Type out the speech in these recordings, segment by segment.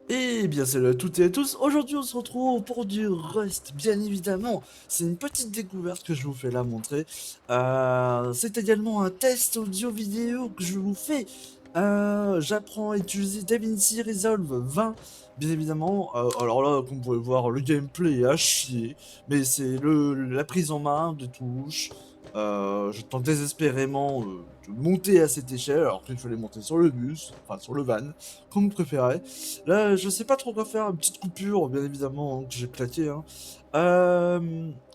Eh bien salut à toutes et à tous, aujourd'hui on se retrouve pour du Rust, bien évidemment. C'est une petite découverte que je vous fais là montrer. C'est également un test audio-vidéo que je vous fais. J'apprends à utiliser DaVinci Resolve 20, bien évidemment. Alors là, comme vous pouvez voir, le gameplay est à chier, mais c'est la prise en main de touches. Je tente désespérément de monter à cette échelle, alors qu'il fallait monter sur le bus, enfin sur le van, comme vous préférez. Là, je sais pas trop quoi faire, une petite coupure, bien évidemment, hein, que j'ai claqué. Hein.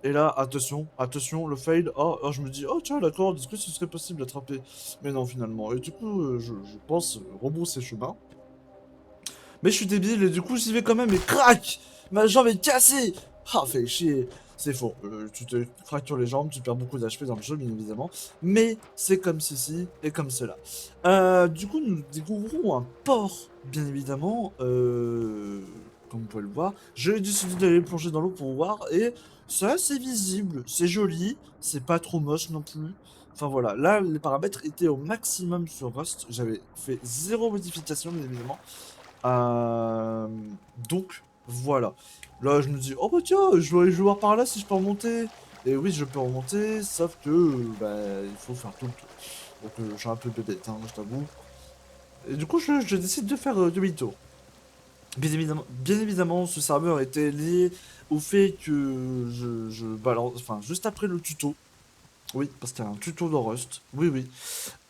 Et là, attention, attention, le fail. Oh, je me dis, oh tiens, d'accord, est-ce que ce serait possible d'attraper? Mais non, finalement. Et du coup, je pense rebrousser chemin. Mais je suis débile, et du coup, j'y vais quand même, et crac! Ma jambe est cassée! Ah, fait chier! C'est faux. Tu te fractures les jambes, tu perds beaucoup d'HP dans le jeu, bien évidemment. Mais c'est comme ceci et comme cela. Du coup, nous découvrons un port, bien évidemment. Comme vous pouvez le voir. J'ai décidé d'aller plonger dans l'eau pour voir. Et c'est assez visible. C'est joli. C'est pas trop moche non plus. Enfin voilà. Là, les paramètres étaient au maximum sur Rust. J'avais fait zéro modification, bien évidemment. Euh, donc, voilà. Là, je me dis, oh bah tiens, je vais voir par là si je peux remonter. Et oui, je peux remonter, sauf que bah, il faut faire tout le tour. Donc, je suis un peu bébête, hein, je t'avoue. Et du coup, je décide de faire demi-tour. Bien évidemment, ce serveur était lié au fait que je balance, enfin, juste après le tuto. Oui, parce qu'il y a un tuto dans Rust. Oui, oui.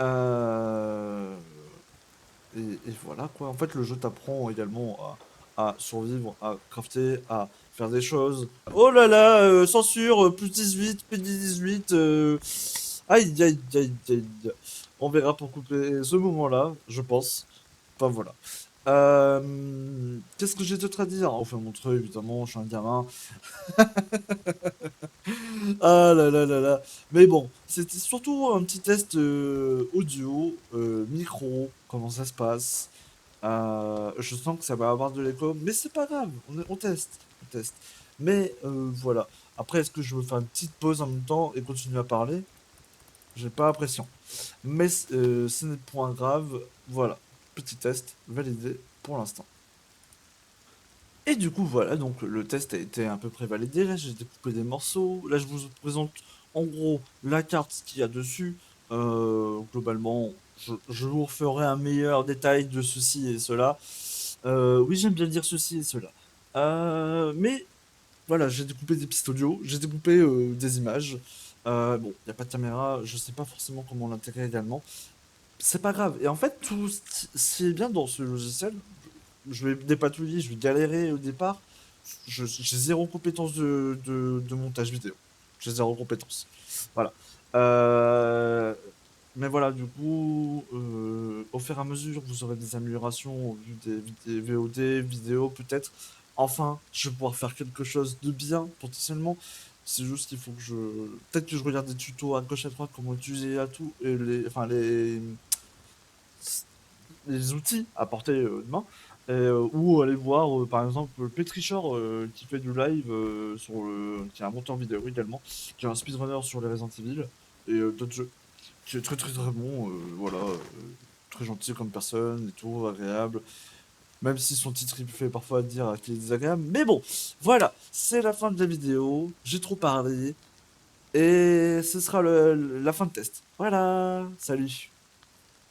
Euh, et voilà quoi. En fait, le jeu t'apprend également à survivre, à crafter, à faire des choses. Oh là là, censure, plus 18, PD18. Aïe, aïe, aïe, aïe. On verra pour couper ce moment-là, je pense. Enfin voilà. Qu'est-ce que j'ai d'autre à dire? On fait montrer, évidemment, je suis un gamin. Ah là là là là. Mais bon, c'était surtout un petit test audio, micro, comment ça se passe. Je sens que ça va avoir de l'écho, mais c'est pas grave, on teste, on teste. Mais voilà. Après, est-ce que je veux faire une petite pause en même temps et continuer à parler? J'ai pas l'impression. Mais ce n'est point grave. Voilà, petit test validé pour l'instant. Et du coup, voilà, donc le test a été à peu près validé. Là, j'ai découpé des morceaux. Là, je vous présente en gros la carte qu'il y a dessus. Globalement, je vous referai un meilleur détail de ceci et cela. Oui, j'aime bien dire ceci et cela. Mais voilà, j'ai découpé des pistes audio, j'ai découpé des images. Bon, il n'y a pas de caméra, je sais pas forcément comment l'intégrer également. C'est pas grave. Et en fait, tout ce qui est bien dans ce logiciel, je vais dépatouiller, je vais galérer au départ. J'ai zéro compétence de montage vidéo. J'ai zéro compétence. Voilà. Euh, mais voilà, du coup, au fur et à mesure, vous aurez des améliorations au vu des VOD, vidéos peut-être. Enfin, je vais pouvoir faire quelque chose de bien, potentiellement. C'est juste qu'il faut que je... Peut-être que je regarde des tutos à gauche à droite, comment utiliser à tout, et enfin, les outils à portée de main. Ou aller voir, par exemple, Petrichor qui fait du live, qui a un monté en vidéo également, qui est un speedrunner sur les Resident Evil, et d'autres jeux qui est très très très bon, voilà, très gentil comme personne et tout, agréable. Même si son titre il fait parfois dire qu'il est désagréable. Mais bon, voilà, c'est la fin de la vidéo. J'ai trop parlé. Et ce sera la fin de test. Voilà, salut.